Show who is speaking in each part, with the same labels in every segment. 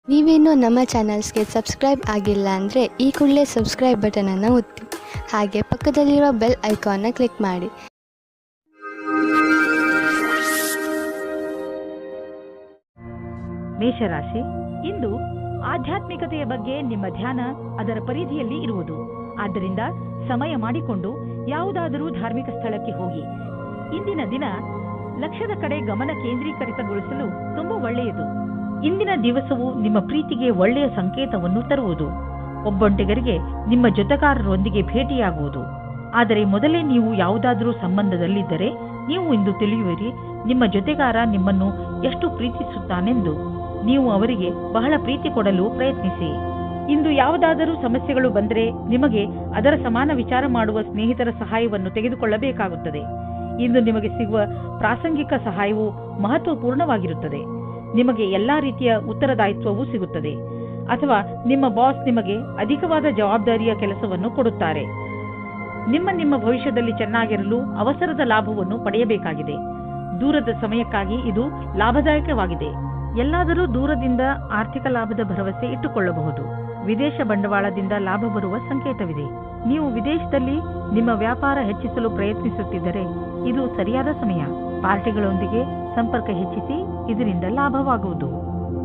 Speaker 1: ನೀವೇನೂ ನಮ್ಮ ಚಾನಲ್ಸ್ಗೆ ಸಬ್ಸ್ಕ್ರೈಬ್ ಆಗಿಲ್ಲ ಅಂದರೆ ಈ ಕೂಡಲೇ ಸಬ್ಸ್ಕ್ರೈಬ್ ಬಟನನ್ನು ಒತ್ತಿ, ಹಾಗೆ ಪಕ್ಕದಲ್ಲಿರುವ ಬೆಲ್ ಐಕಾನ್ನ ಕ್ಲಿಕ್ ಮಾಡಿ.
Speaker 2: ಮೇಷರಾಶಿ, ಇಂದು ಆಧ್ಯಾತ್ಮಿಕತೆಯ ಬಗ್ಗೆ ನಿಮ್ಮ ಧ್ಯಾನ ಅದರ ಪರಿಧಿಯಲ್ಲಿ ಇರುವುದು. ಆದ್ದರಿಂದ ಸಮಯ ಮಾಡಿಕೊಂಡು ಯಾವುದಾದರೂ ಧಾರ್ಮಿಕ ಸ್ಥಳಕ್ಕೆ ಹೋಗಿ. ಇಂದಿನ ದಿನ ಲಕ್ಷ್ಯದ ಕಡೆ ಗಮನ ಕೇಂದ್ರೀಕರಿತಗೊಳಿಸಲು ತುಂಬಾ ಒಳ್ಳೆಯದು. ಇಂದಿನ ದಿವಸವು ನಿಮ್ಮ ಪ್ರೀತಿಗೆ ಒಳ್ಳೆಯ ಸಂಕೇತವನ್ನು ತರುವುದು. ಒಬ್ಬೊಂಟಿಗರಿಗೆ ನಿಮ್ಮ ಜೊತೆಗಾರರೊಂದಿಗೆ ಭೇಟಿಯಾಗುವುದು. ಆದರೆ ಮೊದಲೇ ನೀವು ಯಾವುದಾದರೂ ಸಂಬಂಧದಲ್ಲಿದ್ದರೆ ನೀವು ಇಂದು ತಿಳಿಯುವಿರಿ ನಿಮ್ಮ ಜೊತೆಗಾರ ನಿಮ್ಮನ್ನು ಎಷ್ಟು ಪ್ರೀತಿಸುತ್ತಾನೆಂದು. ನೀವು ಅವರಿಗೆ ಬಹಳ ಪ್ರೀತಿ ಕೊಡಲು ಪ್ರಯತ್ನಿಸಿ. ಇಂದು ಯಾವುದಾದರೂ ಸಮಸ್ಯೆಗಳು ಬಂದರೆ ನಿಮಗೆ ಅದರ ಸಮಾನ ವಿಚಾರ ಮಾಡುವ ಸ್ನೇಹಿತರ ಸಹಾಯವನ್ನು ತೆಗೆದುಕೊಳ್ಳಬೇಕಾಗುತ್ತದೆ. ಇಂದು ನಿಮಗೆ ಸಿಗುವ ಪ್ರಾಸಂಗಿಕ ಸಹಾಯವು ಮಹತ್ವಪೂರ್ಣವಾಗಿರುತ್ತದೆ. ನಿಮಗೆ ಎಲ್ಲಾ ರೀತಿಯ ಉತ್ತರದಾಯಿತ್ವವೂ ಸಿಗುತ್ತದೆ, ಅಥವಾ ನಿಮ್ಮ ಬಾಸ್ ನಿಮಗೆ ಅಧಿಕವಾದ ಜವಾಬ್ದಾರಿಯ ಕೆಲಸವನ್ನು ಕೊಡುತ್ತಾರೆ. ನಿಮ್ಮ ಭವಿಷ್ಯದಲ್ಲಿ ಚೆನ್ನಾಗಿರಲು ಅವಸರದ ಲಾಭವನ್ನು ಪಡೆಯಬೇಕಾಗಿದೆ. ದೂರದ ಸಮಯಕ್ಕಾಗಿ ಇದು ಲಾಭದಾಯಕವಾಗಿದೆ. ಎಲ್ಲಾದರೂ ದೂರದಿಂದ ಆರ್ಥಿಕ ಲಾಭದ ಭರವಸೆ ಇಟ್ಟುಕೊಳ್ಳಬಹುದು. ವಿದೇಶ ಬಂಡವಾಳದಿಂದ ಲಾಭ ಬರುವ ಸಂಕೇತವಿದೆ. ನೀವು ವಿದೇಶದಲ್ಲಿ ನಿಮ್ಮ ವ್ಯಾಪಾರ ಹೆಚ್ಚಿಸಲು ಪ್ರಯತ್ನಿಸುತ್ತಿದ್ದರೆ ಇದು ಸರಿಯಾದ ಸಮಯ. ಪಾರ್ಟಿಗಳೊಂದಿಗೆ ಸಂಪರ್ಕ ಹೆಚ್ಚಿಸಿ, ಇದರಿಂದ ಲಾಭವಾಗುವುದು.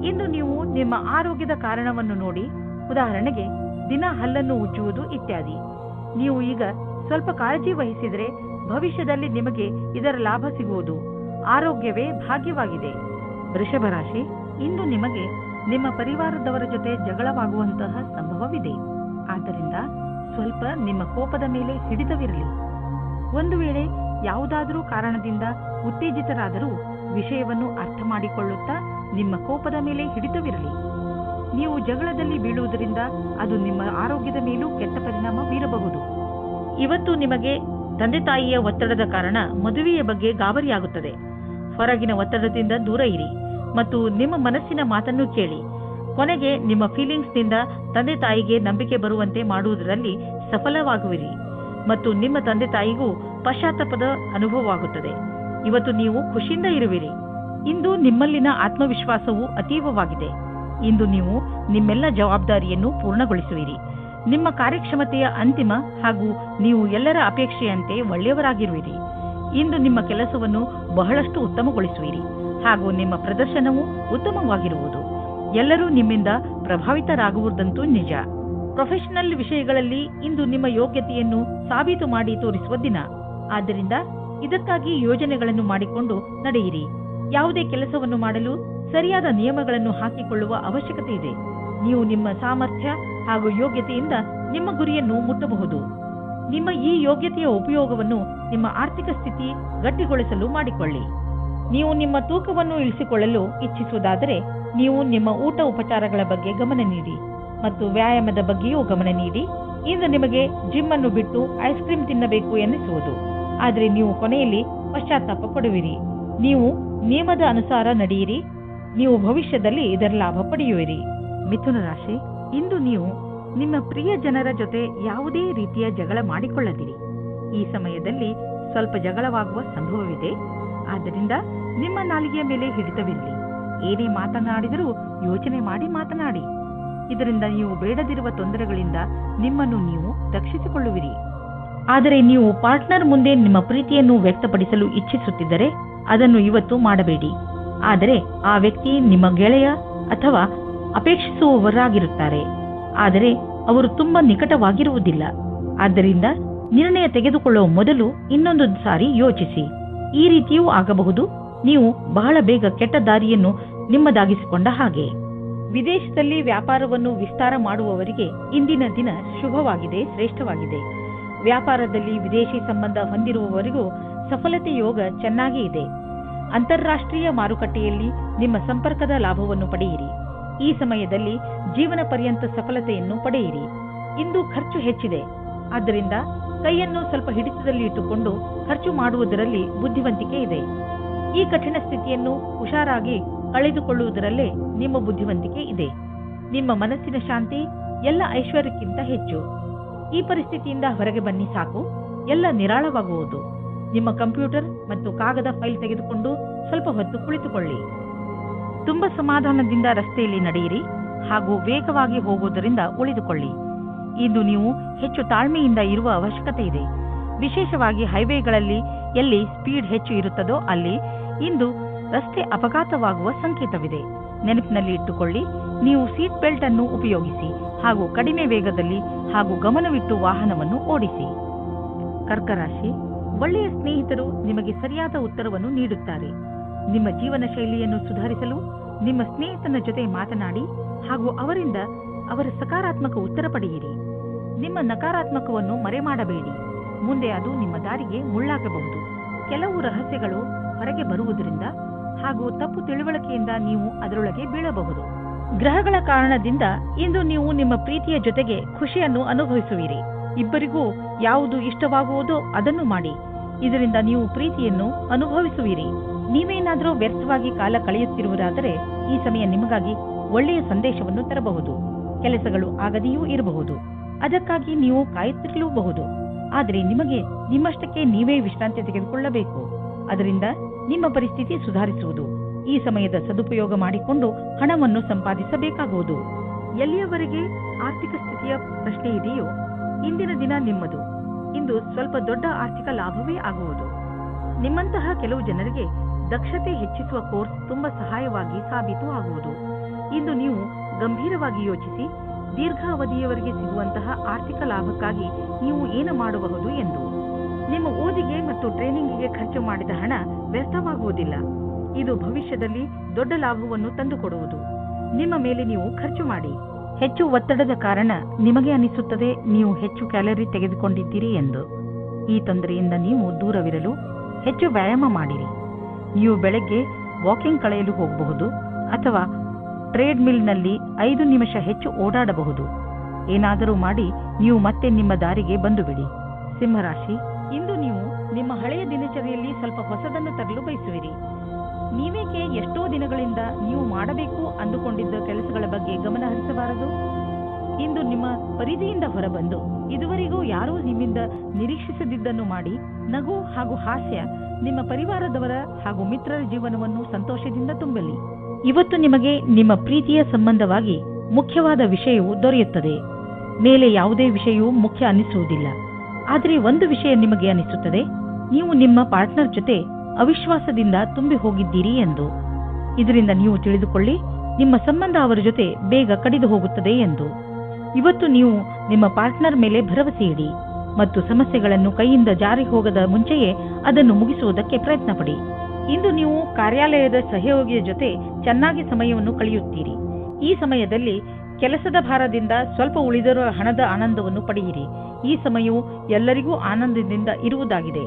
Speaker 2: ಇಂದು ನೀವು ನಿಮ್ಮ ಆರೋಗ್ಯದ ಕಾರಣವನ್ನು ನೋಡಿ, ಉದಾಹರಣೆಗೆ ದಿನ ಹಲ್ಲನ್ನು ಉಜ್ಜುವುದು ಇತ್ಯಾದಿ. ನೀವು ಈಗ ಸ್ವಲ್ಪ ಕಾಳಜಿ ವಹಿಸಿದರೆ ಭವಿಷ್ಯದಲ್ಲಿ ನಿಮಗೆ ಇದರ ಲಾಭ ಸಿಗುವುದು. ಆರೋಗ್ಯವೇ ಭಾಗ್ಯವಾಗಿದೆ. ವೃಷಭ ರಾಶಿ, ಇಂದು ನಿಮಗೆ ನಿಮ್ಮ ಪರಿವಾರದವರ ಜೊತೆ ಜಗಳವಾಗುವಂತಹ ಸಂಭವವಿದೆ. ಆದ್ದರಿಂದ ಸ್ವಲ್ಪ ನಿಮ್ಮ ಕೋಪದ ಮೇಲೆ ಹಿಡಿತವಿರಲಿ. ಒಂದು ವೇಳೆ ಯಾವುದಾದರೂ ಕಾರಣದಿಂದ ಉತ್ತೇಜಿತರಾದರೂ ವಿಷಯವನ್ನು ಅರ್ಥ ಮಾಡಿಕೊಳ್ಳುತ್ತಾ ನಿಮ್ಮ ಕೋಪದ ಮೇಲೆ ಹಿಡಿತವಿರಲಿ. ನೀವು ಜಗಳದಲ್ಲಿ ಬೀಳುವುದರಿಂದ ಅದು ನಿಮ್ಮ ಆರೋಗ್ಯದ ಮೇಲೂ ಕೆಟ್ಟ ಪರಿಣಾಮ ಬೀರಬಹುದು. ಇವತ್ತು ನಿಮಗೆ ತಂದೆ ತಾಯಿಯ ಒತ್ತಡದ ಕಾರಣ ಮದುವೆಯ ಬಗ್ಗೆ ಗಾಬರಿಯಾಗುತ್ತದೆ. ಹೊರಗಿನ ಒತ್ತಡದಿಂದ ದೂರ ಇರಿ ಮತ್ತು ನಿಮ್ಮ ಮನಸ್ಸಿನ ಮಾತನ್ನು ಕೇಳಿ. ಕೊನೆಗೆ ನಿಮ್ಮ ಫೀಲಿಂಗ್ಸ್ನಿಂದ ತಂದೆ ತಾಯಿಗೆ ನಂಬಿಕೆ ಬರುವಂತೆ ಮಾಡುವುದರಲ್ಲಿ ಸಫಲವಾಗುವಿರಿ ಮತ್ತು ನಿಮ್ಮ ತಂದೆ ತಾಯಿಗೂ ಪಶ್ಚಾತ್ತಾಪದ ಅನುಭವವಾಗುತ್ತದೆ. ಇವತ್ತು ನೀವು ಖುಷಿಯಿಂದ ಇರುವಿರಿ. ಇಂದು ನಿಮ್ಮಲ್ಲಿನ ಆತ್ಮವಿಶ್ವಾಸವು ಅತೀವವಾಗಿದೆ. ಇಂದು ನೀವು ನಿಮ್ಮೆಲ್ಲ ಜವಾಬ್ದಾರಿಯನ್ನು ಪೂರ್ಣಗೊಳಿಸುವಿರಿ. ನಿಮ್ಮ ಕಾರ್ಯಕ್ಷಮತೆಯ ಅಂತಿಮ ಹಾಗೂ ನೀವು ಎಲ್ಲರ ಅಪೇಕ್ಷೆಯಂತೆ ಒಳ್ಳೆಯವರಾಗಿರುವಿರಿ. ಇಂದು ನಿಮ್ಮ ಕೆಲಸವನ್ನು ಬಹಳಷ್ಟು ಉತ್ತಮಗೊಳಿಸುವಿರಿ ಹಾಗೂ ನಿಮ್ಮ ಪ್ರದರ್ಶನವು ಉತ್ತಮವಾಗಿರುವುದು. ಎಲ್ಲರೂ ನಿಮ್ಮಿಂದ ಪ್ರಭಾವಿತರಾಗುವುದಂತೂ ನಿಜ. ಪ್ರೊಫೆಷನಲ್ ವಿಷಯಗಳಲ್ಲಿ ಇಂದು ನಿಮ್ಮ ಯೋಗ್ಯತೆಯನ್ನು ಸಾಬೀತು ಮಾಡಿ ತೋರಿಸುವ ದಿನ. ಆದ್ದರಿಂದ ಇದಕ್ಕಾಗಿ ಯೋಜನೆಗಳನ್ನು ಮಾಡಿಕೊಂಡು ನಡೆಯಿರಿ. ಯಾವುದೇ ಕೆಲಸವನ್ನು ಮಾಡಲು ಸರಿಯಾದ ನಿಯಮಗಳನ್ನು ಹಾಕಿಕೊಳ್ಳುವ ಅವಶ್ಯಕತೆ ಇದೆ. ನೀವು ನಿಮ್ಮ ಸಾಮರ್ಥ್ಯ ಹಾಗೂ ಯೋಗ್ಯತೆಯಿಂದ ನಿಮ್ಮ ಗುರಿಯನ್ನು ಮುಟ್ಟಬಹುದು. ನಿಮ್ಮ ಈ ಯೋಗ್ಯತೆಯ ಉಪಯೋಗವನ್ನು ನಿಮ್ಮ ಆರ್ಥಿಕ ಸ್ಥಿತಿ ಗಟ್ಟಿಗೊಳಿಸಲು ಮಾಡಿಕೊಳ್ಳಿ. ನೀವು ನಿಮ್ಮ ತೂಕವನ್ನು ಇಳಿಸಿಕೊಳ್ಳಲು ಇಚ್ಛಿಸುವುದಾದರೆ ನೀವು ನಿಮ್ಮ ಊಟ ಉಪಚಾರಗಳ ಬಗ್ಗೆ ಗಮನ ನೀಡಿ ಮತ್ತು ವ್ಯಾಯಾಮದ ಬಗ್ಗೆಯೂ ಗಮನ ನೀಡಿ. ಇಂದು ನಿಮಗೆ ಜಿಮ್ ಅನ್ನು ಬಿಟ್ಟು ಐಸ್ ಕ್ರೀಮ್ ತಿನ್ನಬೇಕು ಎನ್ನಿಸುವುದು, ಆದರೆ ನೀವು ಕೊನೆಯಲ್ಲಿ ಪಶ್ಚಾತ್ತಾಪ ಪಡುವಿರಿ. ನೀವು ನಿಯಮದ ಅನುಸಾರ ನಡೆಯಿರಿ. ನೀವು ಭವಿಷ್ಯದಲ್ಲಿ ಇದರ ಲಾಭ ಪಡೆಯುವಿರಿ. ಮಿಥುನ ರಾಶಿ, ಇಂದು ನೀವು ನಿಮ್ಮ ಪ್ರಿಯ ಜನರ ಜೊತೆ ಯಾವುದೇ ರೀತಿಯ ಜಗಳ ಮಾಡಿಕೊಳ್ಳದಿರಿ. ಈ ಸಮಯದಲ್ಲಿ ಸ್ವಲ್ಪ ಜಗಳವಾಗುವ ಸಂಭವವಿದೆ. ಆದ್ದರಿಂದ ನಿಮ್ಮ ನಾಲಿಗೆಯ ಮೇಲೆ ಹಿಡಿತವಿರಲಿ. ಏನೇ ಮಾತನಾಡಿದರೂ ಯೋಚನೆ ಮಾಡಿ ಮಾತನಾಡಿ. ಇದರಿಂದ ನೀವು ಬೇಡದಿರುವ ತೊಂದರೆಗಳಿಂದ ನಿಮ್ಮನ್ನು ನೀವು ರಕ್ಷಿಸಿಕೊಳ್ಳುವಿರಿ. ಆದರೆ ನೀವು ಪಾರ್ಟ್ನರ್ ಮುಂದೆ ನಿಮ್ಮ ಪ್ರೀತಿಯನ್ನು ವ್ಯಕ್ತಪಡಿಸಲು ಇಚ್ಛಿಸುತ್ತಿದ್ದರೆ ಅದನ್ನು ಇವತ್ತು ಮಾಡಬೇಡಿ. ಆದರೆ ಆ ವ್ಯಕ್ತಿ ನಿಮ್ಮ ಗೆಳೆಯ ಅಥವಾ ಅಪೇಕ್ಷಿಸುವವರಾಗಿರುತ್ತಾರೆ, ಆದರೆ ಅವರು ತುಂಬಾ ನಿಕಟವಾಗಿರುವುದಿಲ್ಲ. ಆದ್ದರಿಂದ ನಿರ್ಣಯ ತೆಗೆದುಕೊಳ್ಳುವ ಮೊದಲು ಇನ್ನೊಂದು ಸಾರಿ ಯೋಚಿಸಿ. ಈ ರೀತಿಯೂ ಆಗಬಹುದು. ನೀವು ಬಹಳ ಬೇಗ ಕೆಟ್ಟ ದಾರಿಯನ್ನು ನಿಮ್ಮದಾಗಿಸಿಕೊಂಡ ಹಾಗೆ. ವಿದೇಶದಲ್ಲಿ ವ್ಯಾಪಾರವನ್ನು ವಿಸ್ತಾರ ಮಾಡುವವರಿಗೆ ಇಂದಿನ ದಿನ ಶುಭವಾಗಿದೆ, ಶ್ರೇಷ್ಠವಾಗಿದೆ. ವ್ಯಾಪಾರದಲ್ಲಿ ವಿದೇಶಿ ಸಂಬಂಧ ಹೊಂದಿರುವವರಿಗೂ ಸಫಲತೆ ಯೋಗ ಚೆನ್ನಾಗಿ ಇದೆ. ಅಂತಾರಾಷ್ಟ್ರೀಯ ಮಾರುಕಟ್ಟೆಯಲ್ಲಿ ನಿಮ್ಮ ಸಂಪರ್ಕದ ಲಾಭವನ್ನು ಪಡೆಯಿರಿ. ಈ ಸಮಯದಲ್ಲಿ ಜೀವನ ಪರ್ಯಂತ ಸಫಲತೆಯನ್ನು ಪಡೆಯಿರಿ. ಇಂದು ಖರ್ಚು ಹೆಚ್ಚಿದೆ, ಆದ್ದರಿಂದ ಕೈಯನ್ನು ಸ್ವಲ್ಪ ಹಿಡಿತದಲ್ಲಿ ಇಟ್ಟುಕೊಂಡು ಖರ್ಚು ಮಾಡುವುದರಲ್ಲಿ ಬುದ್ಧಿವಂತಿಕೆ ಇದೆ. ಈ ಕಠಿಣ ಸ್ಥಿತಿಯನ್ನು ಹುಷಾರಾಗಿ ಕಳೆದುಕೊಳ್ಳುವುದರಲ್ಲೇ ನಿಮ್ಮ ಬುದ್ಧಿವಂತಿಕೆ ಇದೆ. ನಿಮ್ಮ ಮನಸ್ಸಿನ ಶಾಂತಿ ಎಲ್ಲ ಐಶ್ವರ್ಯಕ್ಕಿಂತ ಹೆಚ್ಚು. ಈ ಪರಿಸ್ಥಿತಿಯಿಂದ ಹೊರಗೆ ಬನ್ನಿ ಸಾಕು, ಎಲ್ಲ ನಿರಾಳವಾಗುವುದು. ನಿಮ್ಮ ಕಂಪ್ಯೂಟರ್ ಮತ್ತು ಕಾಗದ ಫೈಲ್ ತೆಗೆದುಕೊಂಡು ಸ್ವಲ್ಪ ಹೊತ್ತು ಕುಳಿತುಕೊಳ್ಳಿ. ತುಂಬಾ ಸಮಾಧಾನದಿಂದ ರಸ್ತೆಯಲ್ಲಿ ನಡೆಯಿರಿ ಹಾಗೂ ವೇಗವಾಗಿ ಹೋಗುವುದರಿಂದ ಉಳಿದುಕೊಳ್ಳಿ. ಇಂದು ನೀವು ಹೆಚ್ಚು ತಾಳ್ಮೆಯಿಂದ ಇರುವ ಅವಶ್ಯಕತೆ ಇದೆ. ವಿಶೇಷವಾಗಿ ಹೈವೇಗಳಲ್ಲಿ ಎಲ್ಲಿ ಸ್ಪೀಡ್ ಹೆಚ್ಚು ಇರುತ್ತದೋ ಅಲ್ಲಿ ಇಂದು ರಸ್ತೆ ಅಪಘಾತವಾಗುವ ಸಂಕೇತವಿದೆ. ನೆನಪಿನಲ್ಲಿ ಇಟ್ಟುಕೊಳ್ಳಿ, ನೀವು ಸೀಟ್ ಬೆಲ್ಟ್ ಅನ್ನು ಉಪಯೋಗಿಸಿ ಹಾಗೂ ಕಡಿಮೆ ವೇಗದಲ್ಲಿ ಹಾಗೂ ಗಮನವಿಟ್ಟು ವಾಹನವನ್ನು ಓಡಿಸಿ. ಕರ್ಕರಾಶಿ, ಒಳ್ಳೆಯ ಸ್ನೇಹಿತರು ನಿಮಗೆ ಸರಿಯಾದ ಉತ್ತರವನ್ನು ನೀಡುತ್ತಾರೆ. ನಿಮ್ಮ ಜೀವನ ಶೈಲಿಯನ್ನು ಸುಧಾರಿಸಲು ನಿಮ್ಮ ಸ್ನೇಹಿತನ ಜೊತೆ ಮಾತನಾಡಿ ಹಾಗೂ ಅವರಿಂದ ಅವರ ಸಕಾರಾತ್ಮಕ ಉತ್ತರ ಪಡೆಯಿರಿ. ನಿಮ್ಮ ನಕಾರಾತ್ಮಕವನ್ನು ಮರೆಮಾಡಬೇಡಿ. ಮುಂದೆ ಅದು ನಿಮ್ಮ ದಾರಿಗೆ ಮುಳ್ಳಾಗಬಹುದು. ಕೆಲವು ರಹಸ್ಯಗಳು ಹೊರಗೆ ಬರುವುದರಿಂದ ಹಾಗೂ ತಪ್ಪು ತಿಳುವಳಿಕೆಯಿಂದ ನೀವು ಅದರೊಳಗೆ ಬೀಳಬಹುದು. ಗ್ರಹಗಳ ಕಾರಣದಿಂದ ಇಂದು ನೀವು ನಿಮ್ಮ ಪ್ರೀತಿಯ ಜೊತೆಗೆ ಖುಷಿಯನ್ನು ಅನುಭವಿಸುವಿರಿ. ಇಬ್ಬರಿಗೂ ಯಾವುದು ಇಷ್ಟವಾಗುವುದೋ ಅದನ್ನು ಮಾಡಿ. ಇದರಿಂದ ನೀವು ಪ್ರೀತಿಯನ್ನು ಅನುಭವಿಸುವಿರಿ. ನೀವೇನಾದರೂ ವ್ಯರ್ಥವಾಗಿ ಕಾಲ ಕಳೆಯುತ್ತಿರುವುದಾದರೆ ಈ ಸಮಯ ನಿಮಗಾಗಿ ಒಳ್ಳೆಯ ಸಂದೇಶವನ್ನು ತರಬಹುದು. ಕೆಲಸಗಳು ಆಗದೆಯೂ ಇರಬಹುದು. ಅದಕ್ಕಾಗಿ ನೀವು ಕಾಯುತ್ತಿರಲೂಬಹುದು. ಆದರೆ ನಿಮಗೆ ನಿಮ್ಮಷ್ಟಕ್ಕೆ ನೀವೇ ವಿಶ್ರಾಂತಿ ತೆಗೆದುಕೊಳ್ಳಬೇಕು. ಅದರಿಂದ ನಿಮ್ಮ ಪರಿಸ್ಥಿತಿ ಸುಧಾರಿಸುವುದು. ಈ ಸಮಯದ ಸದುಪಯೋಗ ಮಾಡಿಕೊಂಡು ಹಣವನ್ನು ಸಂಪಾದಿಸಬೇಕಾಗುವುದು. ಎಲ್ಲಿಯವರೆಗೆ ಆರ್ಥಿಕ ಸ್ಥಿತಿಯ ಪ್ರಶ್ನೆ ಇದೆಯೋ ಇಂದಿನ ದಿನ ನಿಮ್ಮದು. ಇಂದು ಸ್ವಲ್ಪ ದೊಡ್ಡ ಆರ್ಥಿಕ ಲಾಭವೇ ಆಗುವುದು. ನಿಮ್ಮಂತಹ ಕೆಲವು ಜನರಿಗೆ ದಕ್ಷತೆ ಹೆಚ್ಚಿಸುವ ಕೋರ್ಸ್ ತುಂಬಾ ಸಹಾಯವಾಗಿ ಸಾಬೀತು ಆಗುವುದು. ಇಂದು ನೀವು ಗಂಭೀರವಾಗಿ ಯೋಚಿಸಿ ದೀರ್ಘಾವಧಿಯವರೆಗೆ ಸಿಗುವಂತಹ ಆರ್ಥಿಕ ಲಾಭಕ್ಕಾಗಿ ನೀವು ಏನು ಮಾಡಬಹುದು ಎಂದು. ನಿಮ್ಮ ಓದಿಗೆ ಮತ್ತು ಟ್ರೈನಿಂಗಿಗೆ ಖರ್ಚು ಮಾಡಿದ ಹಣ ವ್ಯರ್ಥವಾಗುವುದಿಲ್ಲ. ಇದು ಭವಿಷ್ಯದಲ್ಲಿ ದೊಡ್ಡ ಲಾಭವನ್ನು ತಂದುಕೊಡುವುದು. ನಿಮ್ಮ ಮೇಲೆ ನೀವು ಖರ್ಚು ಮಾಡಿ. ಹೆಚ್ಚು ಒತ್ತಡದ ಕಾರಣ ನಿಮಗೆ ಅನಿಸುತ್ತದೆ ನೀವು ಹೆಚ್ಚು ಕ್ಯಾಲರಿ ತೆಗೆದುಕೊಂಡಿದ್ದೀರಿ ಎಂದು. ಈ ತೊಂದರೆಯಿಂದ ನೀವು ದೂರವಿರಲು ಹೆಚ್ಚು ವ್ಯಾಯಾಮ ಮಾಡಿರಿ. ನೀವು ಬೆಳಗ್ಗೆ ವಾಕಿಂಗ್ ಕಳೆಯಲು ಹೋಗಬಹುದು ಅಥವಾ ಟ್ರೇಡ್ ಮಿಲ್ನಲ್ಲಿ 5 ನಿಮಿಷ ಹೆಚ್ಚು ಓಡಾಡಬಹುದು. ಏನಾದರೂ ಮಾಡಿ ನೀವು ಮತ್ತೆ ನಿಮ್ಮ ದಾರಿಗೆ ಬಂದು ಬಿಡಿ. ಸಿಂಹರಾಶಿ, ಇಂದು ನೀವು ನಿಮ್ಮ ಹಳೆಯ ದಿನಚರಿಯಲ್ಲಿ ಸ್ವಲ್ಪ ಹೊಸದನ್ನು ತರಲು ಬಯಸುವಿರಿ. ನೀವೇಕೆ ಎಷ್ಟೋ ದಿನಗಳಿಂದ ನೀವು ಮಾಡಬೇಕು ಅಂದುಕೊಂಡಿದ್ದ ಕೆಲಸಗಳ ಬಗ್ಗೆ ಗಮನ ಹರಿಸಬಾರದು? ಇಂದು ನಿಮ್ಮ ಪರಿಧಿಯಿಂದ ಹೊರಬಂದು ಇದುವರೆಗೂ ಯಾರೂ ನಿಮ್ಮಿಂದ ನಿರೀಕ್ಷಿಸದಿದ್ದನ್ನು ಮಾಡಿ ನಗು ಹಾಗೂ ಹಾಸ್ಯ ನಿಮ್ಮ ಪರಿವಾರದವರ ಹಾಗೂ ಮಿತ್ರರ ಜೀವನವನ್ನು ಸಂತೋಷದಿಂದ ತುಂಬಲಿ. ಇವತ್ತು ನಿಮಗೆ ನಿಮ್ಮ ಪ್ರೀತಿಯ ಸಂಬಂಧವಾಗಿ ಮುಖ್ಯವಾದ ವಿಷಯವು ದೊರೆಯುತ್ತದೆ. ಮೇಲೆ ಯಾವುದೇ ವಿಷಯವೂ ಮುಖ್ಯ ಅನಿಸುವುದಿಲ್ಲ. ಆದರೆ ಒಂದು ವಿಷಯ ನಿಮಗೆ ಅನಿಸುತ್ತದೆ, ನೀವು ನಿಮ್ಮ ಪಾರ್ಟ್ನರ್ ಜೊತೆ ಅವಿಶ್ವಾಸದಿಂದ ತುಂಬಿ ಹೋಗಿದ್ದೀರಿ ಎಂದು. ಇದರಿಂದ ನೀವು ತಿಳಿದುಕೊಳ್ಳಿ, ನಿಮ್ಮ ಸಂಬಂಧ ಅವರ ಜೊತೆ ಬೇಗ ಕಡಿದು ಹೋಗುತ್ತದೆ ಎಂದು. ಇವತ್ತು ನೀವು ನಿಮ್ಮ ಪಾರ್ಟ್ನರ್ ಮೇಲೆ ಭರವಸೆ ಇಡಿ ಮತ್ತು ಸಮಸ್ಯೆಗಳನ್ನು ಕೈಯಿಂದ ಜಾರಿ ಹೋಗದ ಮುಂಚೆಯೇ ಅದನ್ನು ಮುಗಿಸುವುದಕ್ಕೆ ಪ್ರಯತ್ನ ಪಡಿ. ಇಂದು ನೀವು ಕಾರ್ಯಾಲಯದ ಸಹಯೋಗಿಯ ಜೊತೆ ಚೆನ್ನಾಗಿ ಸಮಯವನ್ನು ಕಳೆಯುತ್ತೀರಿ. ಈ ಸಮಯದಲ್ಲಿ ಕೆಲಸದ ಭಾರದಿಂದ ಸ್ವಲ್ಪ ಉಳಿದಿರುವ ಹಣದ ಆನಂದವನ್ನು ಪಡೆಯಿರಿ. ಈ ಸಮಯವು ಎಲ್ಲರಿಗೂ ಆನಂದದಿಂದ ಇರುವುದಾಗಿದೆ.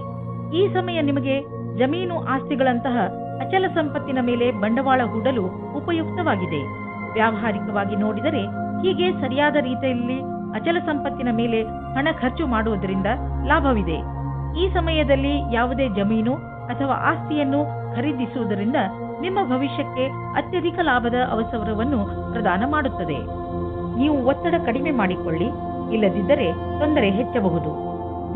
Speaker 2: ಈ ಸಮಯ ನಿಮಗೆ ಜಮೀನು ಆಸ್ತಿಗಳಂತಹ ಅಚಲ ಸಂಪತ್ತಿನ ಮೇಲೆ ಬಂಡವಾಳ ಹೂಡಲು ಉಪಯುಕ್ತವಾಗಿದೆ. ವ್ಯಾವಹಾರಿಕವಾಗಿ ನೋಡಿದರೆ ಹೀಗೆ ಸರಿಯಾದ ರೀತಿಯಲ್ಲಿ ಅಚಲ ಸಂಪತ್ತಿನ ಮೇಲೆ ಹಣ ಖರ್ಚು ಮಾಡುವುದರಿಂದ ಲಾಭವಿದೆ. ಈ ಸಮಯದಲ್ಲಿ ಯಾವುದೇ ಜಮೀನು ಅಥವಾ ಆಸ್ತಿಯನ್ನು ಖರೀದಿಸುವುದರಿಂದ ನಿಮ್ಮ ಭವಿಷ್ಯಕ್ಕೆ ಅತ್ಯಧಿಕ ಲಾಭದ ಅವಸರವನ್ನು ಪ್ರದಾನ ಮಾಡುತ್ತದೆ. ನೀವು ಒತ್ತಡ ಕಡಿಮೆ ಮಾಡಿಕೊಳ್ಳಿ, ಇಲ್ಲದಿದ್ದರೆ ತೊಂದರೆ ಹೆಚ್ಚಬಹುದು.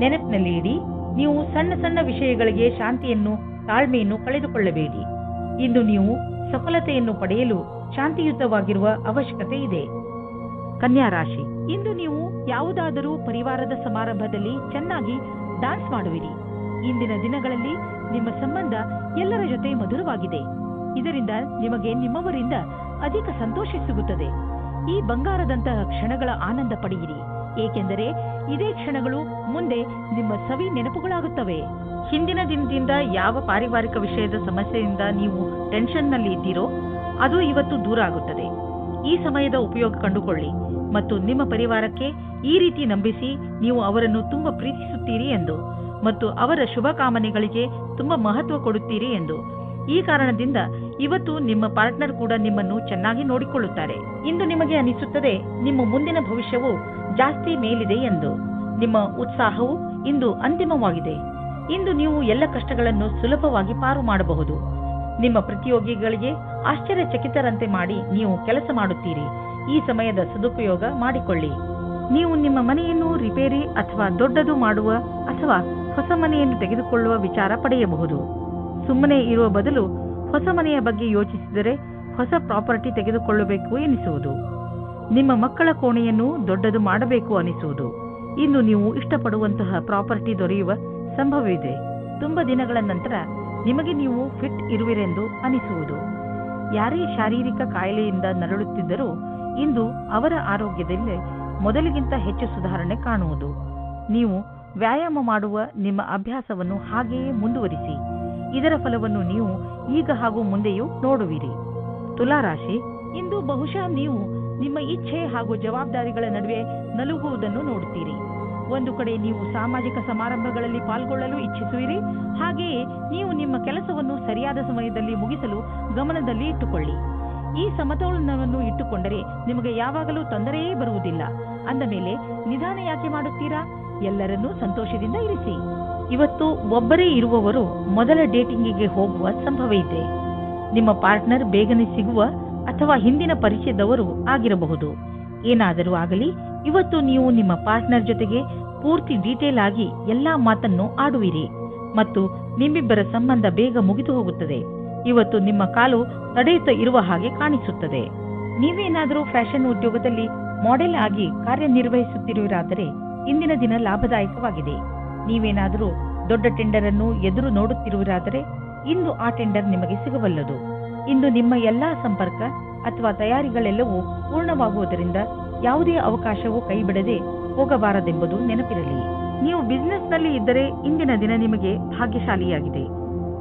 Speaker 2: ನೆನಪಿನಲ್ಲಿ ಇಡಿ, ನೀವು ಸಣ್ಣ ಸಣ್ಣ ವಿಷಯಗಳಿಗೆ ಶಾಂತಿಯನ್ನು ತಾಳ್ಮೆಯನ್ನು ಕಳೆದುಕೊಳ್ಳಬೇಡಿ. ಇಂದು ನೀವು ಸಫಲತೆಯನ್ನು ಪಡೆಯಲು ಶಾಂತಿಯುತವಾಗಿರುವ ಅವಶ್ಯಕತೆ ಇದೆ. ಕನ್ಯಾ ರಾಶಿ, ಇಂದು ನೀವು ಯಾವುದಾದರೂ ಪರಿವಾರದ ಸಮಾರಂಭದಲ್ಲಿ ಚೆನ್ನಾಗಿ ಡಾನ್ಸ್ ಮಾಡುವಿರಿ. ಇಂದಿನ ದಿನಗಳಲ್ಲಿ ನಿಮ್ಮ ಸಂಬಂಧ ಎಲ್ಲರ ಜೊತೆ ಮಧುರವಾಗಿದೆ. ಇದರಿಂದ ನಿಮಗೆ ನಿಮ್ಮವರಿಂದ ಅಧಿಕ ಸಂತೋಷ ಸಿಗುತ್ತದೆ. ಈ ಬಂಗಾರದಂತಹ ಕ್ಷಣಗಳ ಆನಂದ ಪಡೆಯಿರಿ, ಏಕೆಂದರೆ ಇದೇ ಕ್ಷಣಗಳು ಮುಂದೆ ನಿಮ್ಮ ಸವಿ ನೆನಪುಗಳಾಗುತ್ತವೆ. ಹಿಂದಿನ ದಿನದಿಂದ ಯಾವ ಪಾರಿವಾರಿಕ ವಿಷಯದ ಸಮಸ್ಯೆಯಿಂದ ನೀವು ಟೆನ್ಷನ್ನಲ್ಲಿ ಇದ್ದೀರೋ ಅದು ಇವತ್ತು ದೂರ ಆಗುತ್ತದೆ. ಈ ಸಮಯದ ಉಪಯೋಗ ಕಂಡುಕೊಳ್ಳಿ ಮತ್ತು ನಿಮ್ಮ ಪರಿವಾರಕ್ಕೆ ಈ ರೀತಿ ನಂಬಿಸಿ ನೀವು ಅವರನ್ನು ತುಂಬಾ ಪ್ರೀತಿಸುತ್ತೀರಿ ಎಂದು ಮತ್ತು ಅವರ ಶುಭ ಕಾಮನೆಗಳಿಗೆ ತುಂಬಾ ಮಹತ್ವ ಕೊಡುತ್ತೀರಿ ಎಂದು. ಈ ಕಾರಣದಿಂದ ಇವತ್ತು ನಿಮ್ಮ ಪಾರ್ಟ್ನರ್ ಕೂಡ ನಿಮ್ಮನ್ನು ಚೆನ್ನಾಗಿ ನೋಡಿಕೊಳ್ಳುತ್ತಾರೆ. ಇಂದು ನಿಮಗೆ ಅನಿಸುತ್ತದೆ ನಿಮ್ಮ ಮುಂದಿನ ಭವಿಷ್ಯವು ಜಾಸ್ತಿ ಮೇಲಿದೆ ಎಂದು. ನಿಮ್ಮ ಉತ್ಸಾಹವು ಇಂದು ಅಂತಿಮವಾಗಿದೆ. ಇಂದು ನೀವು ಎಲ್ಲ ಕಷ್ಟಗಳನ್ನು ಸುಲಭವಾಗಿ ಪಾರು ಮಾಡಬಹುದು. ನಿಮ್ಮ ಪ್ರತಿಯೋಗಿಗಳಿಗೆ ಆಶ್ಚರ್ಯಚಕಿತರಂತೆ ಮಾಡಿ ನೀವು ಕೆಲಸ ಮಾಡುತ್ತೀರಿ. ಈ ಸಮಯದ ಸದುಪಯೋಗ ಮಾಡಿಕೊಳ್ಳಿ. ನೀವು ನಿಮ್ಮ ಮನೆಯನ್ನು ರಿಪೇರಿ ಅಥವಾ ದೊಡ್ಡದು ಮಾಡುವ ಅಥವಾ ಹೊಸ ಮನೆಯನ್ನು ತೆಗೆದುಕೊಳ್ಳುವ ವಿಚಾರ ಪಡೆಯಬಹುದು. ಸುಮ್ಮನೆ ಇರುವ ಬದಲು ಹೊಸ ಮನೆಯ ಬಗ್ಗೆ ಯೋಚಿಸಿದರೆ ಹೊಸ ಪ್ರಾಪರ್ಟಿ ತೆಗೆದುಕೊಳ್ಳಬೇಕು ಎನಿಸುವುದು. ನಿಮ್ಮ ಮಕ್ಕಳ ಕೋಣೆಯನ್ನು ದೊಡ್ಡದು ಮಾಡಬೇಕು ಅನಿಸುವುದು. ಇಂದು ನೀವು ಇಷ್ಟಪಡುವಂತಹ ಪ್ರಾಪರ್ಟಿ ದೊರೆಯುವ ಸಂಭವವಿದೆ. ತುಂಬಾ ದಿನಗಳ ನಂತರ ನಿಮಗೆ ನೀವು ಫಿಟ್ ಇರುವಿರೆಂದು ಅನಿಸುವುದು. ಯಾರೇ ಶಾರೀರಿಕ ಕಾಯಿಲೆಯಿಂದ ನರಳುತ್ತಿದ್ದರೂ ಇಂದು ಅವರ ಆರೋಗ್ಯದಲ್ಲಿ ಮೊದಲಿಗಿಂತ ಹೆಚ್ಚು ಸುಧಾರಣೆ ಕಾಣುವುದು. ನೀವು ವ್ಯಾಯಾಮ ಮಾಡುವ ನಿಮ್ಮ ಅಭ್ಯಾಸವನ್ನು ಹಾಗೆಯೇ ಮುಂದುವರಿಸಿ. ಇದರ ಫಲವನ್ನು ನೀವು ಈಗ ಹಾಗೂ ಮುಂದೆಯೂ ನೋಡುವಿರಿ. ತುಲಾರಾಶಿ, ಇಂದು ಬಹುಶಃ ನೀವು ನಿಮ್ಮ ಇಚ್ಛೆ ಹಾಗೂ ಜವಾಬ್ದಾರಿಗಳ ನಡುವೆ ನಲುಗುವುದನ್ನು ನೋಡುತ್ತೀರಿ. ಒಂದು ಕಡೆ ನೀವು ಸಾಮಾಜಿಕ ಸಮಾರಂಭಗಳಲ್ಲಿ ಪಾಲ್ಗೊಳ್ಳಲು ಇಚ್ಛಿಸುವಿರಿ, ಹಾಗೆಯೇ ನೀವು ನಿಮ್ಮ ಕೆಲಸವನ್ನು ಸರಿಯಾದ ಸಮಯದಲ್ಲಿ ಮುಗಿಸಲು ಗಮನದಲ್ಲಿ ಇಟ್ಟುಕೊಳ್ಳಿ. ಈ ಸಮತೋಲನವನ್ನು ಇಟ್ಟುಕೊಂಡರೆ ನಿಮಗೆ ಯಾವಾಗಲೂ ತೊಂದರೆಯೇ ಬರುವುದಿಲ್ಲ. ಅಂದ ಮೇಲೆ ನಿಧಾನ ಯಾಕೆ ಮಾಡುತ್ತೀರಾ? ಎಲ್ಲರನ್ನೂ ಸಂತೋಷದಿಂದ ಇರಿಸಿ. ಇವತ್ತು ಒಬ್ಬರೇ ಇರುವವರು ಮೊದಲ ಡೇಟಿಂಗಿಗೆ ಹೋಗುವ ಸಂಭವ ಇದೆ. ನಿಮ್ಮ ಪಾರ್ಟ್ನರ್ ಬೇಗನೆ ಸಿಗುವ ಅಥವಾ ಹಿಂದಿನ ಪರಿಚಯದವರು ಆಗಿರಬಹುದು. ಏನಾದರೂ ಆಗಲಿ, ಇವತ್ತು ನೀವು ನಿಮ್ಮ ಪಾರ್ಟ್ನರ್ ಜೊತೆಗೆ ಪೂರ್ತಿ ಡೀಟೇಲ್ ಆಗಿ ಎಲ್ಲಾ ಮಾತನ್ನು ಆಡುವಿರಿ ಮತ್ತು ನಿಮ್ಮಿಬ್ಬರ ಸಂಬಂಧ ಬೇಗ ಮುಗಿದು ಹೋಗುತ್ತದೆ. ಇವತ್ತು ನಿಮ್ಮ ಕಾಲು ತಡೆಯುತ್ತಾ ಇರುವ ಹಾಗೆ ಕಾಣಿಸುತ್ತದೆ. ನೀವೇನಾದರೂ ಫ್ಯಾಷನ್ ಉದ್ಯೋಗದಲ್ಲಿ ಮಾಡೆಲ್ ಆಗಿ ಕಾರ್ಯನಿರ್ವಹಿಸುತ್ತಿರುವಿರಾದರೆ ಇಂದಿನ ದಿನ ಲಾಭದಾಯಕವಾಗಿದೆ. ನೀವೇನಾದರೂ ದೊಡ್ಡ ಟೆಂಡರ್ ಅನ್ನು ಎದುರು ನೋಡುತ್ತಿರುವಿರಾದರೆ ಇಂದು ಆ ಟೆಂಡರ್ ನಿಮಗೆ ಸಿಗಬಲ್ಲದು. ಇಂದು ನಿಮ್ಮ ಎಲ್ಲಾ ಸಂಪರ್ಕ ಅಥವಾ ತಯಾರಿಗಳೆಲ್ಲವೂ ಪೂರ್ಣವಾಗುವುದರಿಂದ ಯಾವುದೇ ಅವಕಾಶವೂ ಕೈಬಿಡದೆ ಹೋಗಬಾರದೆಂಬುದು ನೆನಪಿರಲಿ. ನೀವು ಬಿಸಿನೆಸ್ನಲ್ಲಿ ಇದ್ದರೆ ಇಂದಿನ ದಿನ ನಿಮಗೆ ಭಾಗ್ಯಶಾಲಿಯಾಗಿದೆ.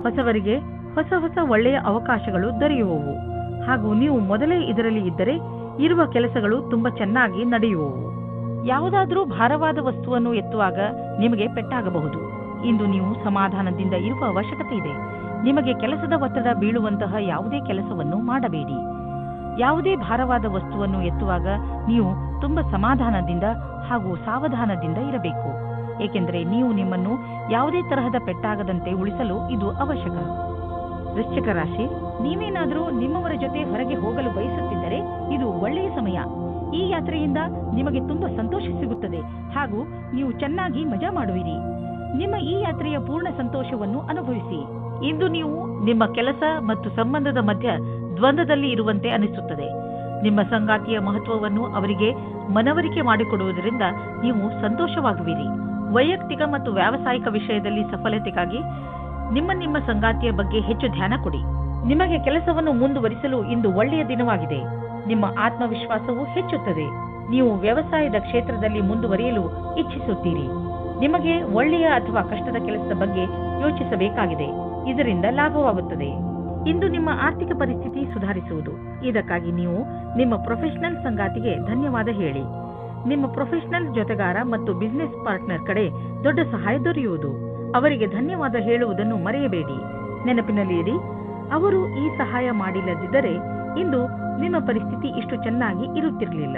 Speaker 2: ಹೊಸವರಿಗೆ ಹೊಸ ಹೊಸ ಒಳ್ಳೆಯ ಅವಕಾಶಗಳು ದೊರೆಯುವವು ಹಾಗೂ ನೀವು ಮೊದಲೇ ಇದರಲ್ಲಿ ಇದ್ದರೆ ಇರುವ ಕೆಲಸಗಳು ತುಂಬಾ ಚೆನ್ನಾಗಿ ನಡೆಯುವವು. ಯಾವುದಾದರೂ ಭಾರವಾದ ವಸ್ತುವನ್ನು ಎತ್ತುವಾಗ ನಿಮಗೆ ಪೆಟ್ಟಾಗಬಹುದು. ಇಂದು ನೀವು ಸಮಾಧಾನದಿಂದ ಇರುವ ಅವಶ್ಯಕತೆ ಇದೆ. ನಿಮಗೆ ಕೆಲಸದ ಒತ್ತಡ ಬೀಳುವಂತಹ ಯಾವುದೇ ಕೆಲಸವನ್ನು ಮಾಡಬೇಡಿ. ಯಾವುದೇ ಭಾರವಾದ ವಸ್ತುವನ್ನು ಎತ್ತುವಾಗ ನೀವು ತುಂಬಾ ಸಮಾಧಾನದಿಂದ ಹಾಗೂ ಸಾವಧಾನದಿಂದ ಇರಬೇಕು. ಏಕೆಂದರೆ ನೀವು ನಿಮ್ಮನ್ನು ಯಾವುದೇ ತರಹದ ಪೆಟ್ಟಾಗದಂತೆ ಉಳಿಸಲು ಇದು ಅವಶ್ಯಕ. ವೃಶ್ಚಿಕ ರಾಶಿ, ನೀವೇನಾದರೂ ನಿಮ್ಮವರ ಜೊತೆ ಹೊರಗೆ ಹೋಗಲು ಬಯಸುತ್ತಿದ್ದರೆ ಇದು ಒಳ್ಳೆಯ ಸಮಯ. ಈ ಯಾತ್ರೆಯಿಂದ ನಿಮಗೆ ತುಂಬಾ ಸಂತೋಷ ಸಿಗುತ್ತದೆ ಹಾಗೂ ನೀವು ಚೆನ್ನಾಗಿ ಮಜಾ ಮಾಡುವಿರಿ. ನಿಮ್ಮ ಈ ಯಾತ್ರೆಯ ಪೂರ್ಣ ಸಂತೋಷವನ್ನು ಅನುಭವಿಸಿ. ಇಂದು ನೀವು ನಿಮ್ಮ ಕೆಲಸ ಮತ್ತು ಸಂಬಂಧದ ಮಧ್ಯ ದ್ವಂದ್ವದಲ್ಲಿ ಇರುವಂತೆ ಅನಿಸುತ್ತದೆ. ನಿಮ್ಮ ಸಂಗಾತಿಯ ಮಹತ್ವವನ್ನು ಅವರಿಗೆ ಮನವರಿಕೆ ಮಾಡಿಕೊಡುವುದರಿಂದ ನೀವು ಸಂತೋಷವಾಗುವಿರಿ. ವೈಯಕ್ತಿಕ ಮತ್ತು ವ್ಯಾವಸಾಯಿಕ ವಿಷಯದಲ್ಲಿ ಸಫಲತೆಗಾಗಿ ನಿಮ್ಮ ಸಂಗಾತಿಯ ಬಗ್ಗೆ ಹೆಚ್ಚು ಧ್ಯಾನ ಕೊಡಿ. ನಿಮಗೆ ಕೆಲಸವನ್ನು ಮುಂದುವರಿಸಲು ಇಂದು ಒಳ್ಳೆಯ ದಿನವಾಗಿದೆ. ನಿಮ್ಮ ಆತ್ಮವಿಶ್ವಾಸವು ಹೆಚ್ಚುತ್ತದೆ. ನೀವು ವ್ಯವಸಾಯದ ಕ್ಷೇತ್ರದಲ್ಲಿ ಮುಂದುವರಿಯಲು ಇಚ್ಛಿಸುತ್ತೀರಿ. ನಿಮಗೆ ಒಳ್ಳೆಯ ಅಥವಾ ಕಷ್ಟದ ಕೆಲಸದ ಬಗ್ಗೆ ಯೋಚಿಸಬೇಕಾಗಿದೆ. ಇದರಿಂದ ಲಾಭವಾಗುತ್ತದೆ. ಇಂದು ನಿಮ್ಮ ಆರ್ಥಿಕ ಪರಿಸ್ಥಿತಿ ಸುಧಾರಿಸುವುದು. ಇದಕ್ಕಾಗಿ ನೀವು ನಿಮ್ಮ ಪ್ರೊಫೆಷನಲ್ ಸಂಗಾತಿಗೆ ಧನ್ಯವಾದ ಹೇಳಿ. ನಿಮ್ಮ ಪ್ರೊಫೆಷನಲ್ ಜೊತೆಗಾರ ಮತ್ತು ಬಿಸಿನೆಸ್ ಪಾರ್ಟ್ನರ್ ಕಡೆ ದೊಡ್ಡ ಸಹಾಯ ದೊರೆಯುವುದು. ಅವರಿಗೆ ಧನ್ಯವಾದ ಹೇಳುವುದನ್ನು ಮರೆಯಬೇಡಿ. ನೆನಪಿನಲ್ಲಿ ಇಡಿ, ಅವರು ಈ ಸಹಾಯ ಮಾಡಿಲ್ಲದಿದ್ದರೆ ಇಂದು ನಿಮ್ಮ ಪರಿಸ್ಥಿತಿ ಇಷ್ಟು ಚೆನ್ನಾಗಿ ಇರುತ್ತಿರಲಿಲ್ಲ.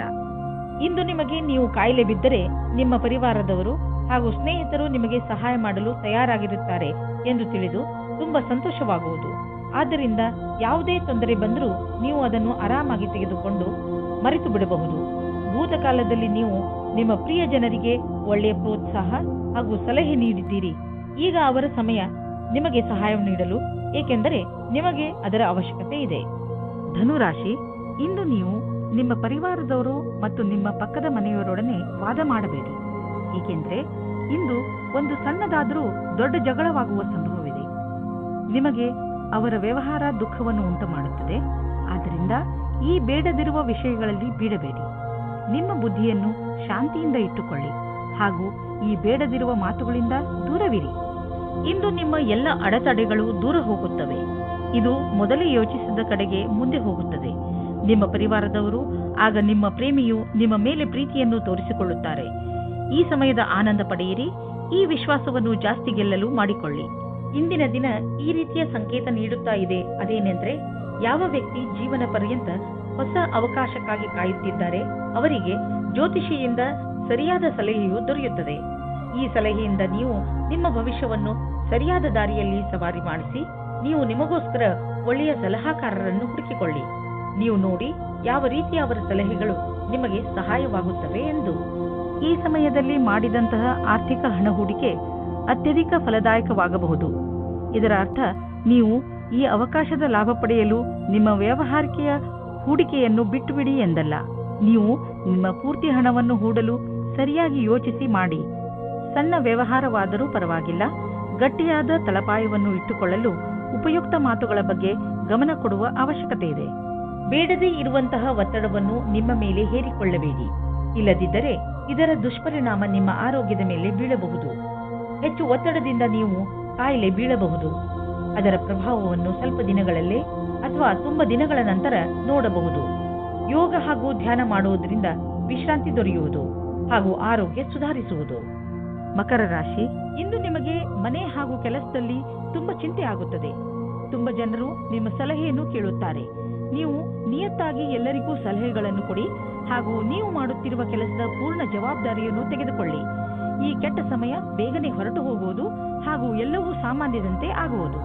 Speaker 2: ಇಂದು ನಿಮಗೆ ನೀವು ಕಾಯಿಲೆ ಬಿದ್ದರೆ ನಿಮ್ಮ ಪರಿವಾರದವರು ಹಾಗೂ ಸ್ನೇಹಿತರು ನಿಮಗೆ ಸಹಾಯ ಮಾಡಲು ತಯಾರಾಗಿರುತ್ತಾರೆ ಎಂದು ತಿಳಿದು ತುಂಬಾ ಸಂತೋಷವಾಗುವುದು. ಆದ್ದರಿಂದ ಯಾವುದೇ ತೊಂದರೆ ಬಂದರೂ ನೀವು ಅದನ್ನು ಆರಾಮಾಗಿ ತೆಗೆದುಕೊಂಡು ಮರೆತು ಬಿಡಬಹುದು. ಭೂತಕಾಲದಲ್ಲಿ ನೀವು ನಿಮ್ಮ ಪ್ರಿಯ ಜನರಿಗೆ ಒಳ್ಳೆಯ ಪ್ರೋತ್ಸಾಹ ಹಾಗೂ ಸಲಹೆ ನೀಡಿದ್ದೀರಿ. ಈಗ ಅವರ ಸಮಯ ನಿಮಗೆ ಸಹಾಯ ನೀಡಲು, ಏಕೆಂದರೆ ನಿಮಗೆ ಅದರ ಅವಶ್ಯಕತೆ ಇದೆ. ಧನುರಾಶಿ, ಇಂದು ನೀವು ನಿಮ್ಮ ಪರಿವಾರದವರು ಮತ್ತು ನಿಮ್ಮ ಪಕ್ಕದ ಮನೆಯವರೊಡನೆ ವಾದ ಮಾಡಬೇಡಿ. ಏಕೆಂದರೆ ಇಂದು ಒಂದು ಸಣ್ಣದಾದರೂ ದೊಡ್ಡ ಜಗಳವಾಗುವ ಸಂಭವವಿದೆ. ನಿಮಗೆ ಅವರ ವ್ಯವಹಾರ ದುಃಖವನ್ನು ಉಂಟು ಮಾಡುತ್ತದೆ. ಆದ್ದರಿಂದ ಈ ಬೇಡದಿರುವ ವಿಷಯಗಳಲ್ಲಿ ಬೀಳಬೇಡಿ. ನಿಮ್ಮ ಬುದ್ಧಿಯನ್ನು ಶಾಂತಿಯಿಂದ ಇಟ್ಟುಕೊಳ್ಳಿ ಹಾಗೂ ಈ ಬೇಡದಿರುವ ಮಾತುಗಳಿಂದ ದೂರವಿರಿ. ಇಂದು ನಿಮ್ಮ ಎಲ್ಲ ಅಡೆತಡೆಗಳು ದೂರ ಹೋಗುತ್ತವೆ. ಇದು ಮೊದಲೇ ಯೋಚಿಸಿದ ಕಡೆಗೆ ಮುಂದೆ ಹೋಗುತ್ತದೆ. ನಿಮ್ಮ ಪರಿವಾರದವರು ಆಗ ನಿಮ್ಮ ಪ್ರೇಮಿಯು ನಿಮ್ಮ ಮೇಲೆ ಪ್ರೀತಿಯನ್ನು ತೋರಿಸಿಕೊಳ್ಳುತ್ತಾರೆ. ಈ ಸಮಯದ ಆನಂದ ಪಡೆಯಿರಿ. ಈ ವಿಶ್ವಾಸವನ್ನು ಜಾಸ್ತಿ ಗೆಲ್ಲಲು ಮಾಡಿಕೊಳ್ಳಿ. ಇಂದಿನ ದಿನ ಈ ರೀತಿಯ ಸಂಕೇತ ನೀಡುತ್ತಾ ಇದೆ. ಅದೇನೆಂದ್ರೆ, ಯಾವ ವ್ಯಕ್ತಿ ಜೀವನ ಪರ್ಯಂತ ಹೊಸ ಅವಕಾಶಕ್ಕಾಗಿ ಕಾಯುತ್ತಿದ್ದಾರೆ ಅವರಿಗೆ ಜ್ಯೋತಿಷಿಯಿಂದ ಸರಿಯಾದ ಸಲಹೆಯು ದೊರೆಯುತ್ತದೆ. ಈ ಸಲಹೆಯಿಂದ ನೀವು ನಿಮ್ಮ ಭವಿಷ್ಯವನ್ನು ಸರಿಯಾದ ದಾರಿಯಲ್ಲಿ ಸವಾರಿ ಮಾಡಿಸಿ ನೀವು ನಿಮಗೋಸ್ಕರ ಒಳ್ಳೆಯ ಸಲಹಾಕಾರರನ್ನು ಹುಡುಕಿಕೊಳ್ಳಿ. ನೀವು ನೋಡಿ ಯಾವ ರೀತಿಯ ಅವರ ಸಲಹೆಗಳು ನಿಮಗೆ ಸಹಾಯವಾಗುತ್ತವೆ ಎಂದು. ಈ ಸಮಯದಲ್ಲಿ ಮಾಡಿದಂತಹ ಆರ್ಥಿಕ ಹಣ ಹೂಡಿಕೆ ಅತ್ಯಧಿಕ ಫಲದಾಯಕವಾಗಬಹುದು. ಇದರ ಅರ್ಥ ನೀವು ಈ ಅವಕಾಶದ ಲಾಭ ಪಡೆಯಲು ನಿಮ್ಮ ವ್ಯವಹಾರಿಕೆಯ ಹೂಡಿಕೆಯನ್ನು ಬಿಟ್ಟುಬಿಡಿ ಎಂದಲ್ಲ. ನೀವು ನಿಮ್ಮ ಪೂರ್ತಿ ಹಣವನ್ನು ಹೂಡಲು ಸರಿಯಾಗಿ ಯೋಚಿಸಿ ಮಾಡಿ. ಸಣ್ಣ ವ್ಯವಹಾರವಾದರೂ ಪರವಾಗಿಲ್ಲ, ಗಟ್ಟಿಯಾದ ತಳಪಾಯವನ್ನು ಇಟ್ಟುಕೊಳ್ಳಲು ಉಪಯುಕ್ತ ಮಾತುಗಳ ಬಗ್ಗೆ ಗಮನ ಕೊಡುವ ಅವಶ್ಯಕತೆ ಇದೆ. ಬೇಡದೇ ಇರುವಂತಹ ಒತ್ತಡವನ್ನು ನಿಮ್ಮ ಮೇಲೆ ಹೇರಿಕೊಳ್ಳಬೇಡಿ. ಇಲ್ಲದಿದ್ದರೆ ಇದರ ದುಷ್ಪರಿಣಾಮ ನಿಮ್ಮ ಆರೋಗ್ಯದ ಮೇಲೆ ಬೀಳಬಹುದು. ಹೆಚ್ಚು ಒತ್ತಡದಿಂದ ನೀವು ಕಾಯಿಲೆ ಬೀಳಬಹುದು. ಅದರ ಪ್ರಭಾವವನ್ನು ಸ್ವಲ್ಪ ದಿನಗಳಲ್ಲೇ ಅಥವಾ ತುಂಬಾ ದಿನಗಳ ನಂತರ ನೋಡಬಹುದು. ಯೋಗ ಹಾಗೂ ಧ್ಯಾನ ಮಾಡುವುದರಿಂದ ವಿಶ್ರಾಂತಿ ದೊರೆಯುವುದು ಹಾಗೂ ಆರೋಗ್ಯ ಸುಧಾರಿಸುವುದು. ಮಕರ ರಾಶಿ, ಇಂದು ನಿಮಗೆ ಮನೆ ಹಾಗೂ ಕೆಲಸದಲ್ಲಿ ತುಂಬಾ ಚಿಂತೆ ಆಗುತ್ತದೆ. ತುಂಬಾ ಜನರು ನಿಮ್ಮ ಸಲಹೆಯನ್ನು ಕೇಳುತ್ತಾರೆ. ನೀವು ನಿಯತ್ತಾಗಿ ಎಲ್ಲರಿಗೂ ಸಲಹೆಗಳನ್ನು ಕೊಡಿ ಹಾಗೂ ನೀವು ಮಾಡುತ್ತಿರುವ ಕೆಲಸದ ಪೂರ್ಣ ಜವಾಬ್ದಾರಿಯನ್ನು ತೆಗೆದುಕೊಳ್ಳಿ. ಈ ಕೆಟ್ಟ ಸಮಯ ಬೇಗನೆ ಹೊರಟು ಹೋಗುವುದು ಹಾಗೂ ಎಲ್ಲವೂ ಸಾಮಾನ್ಯದಂತೆ ಆಗುವುದು.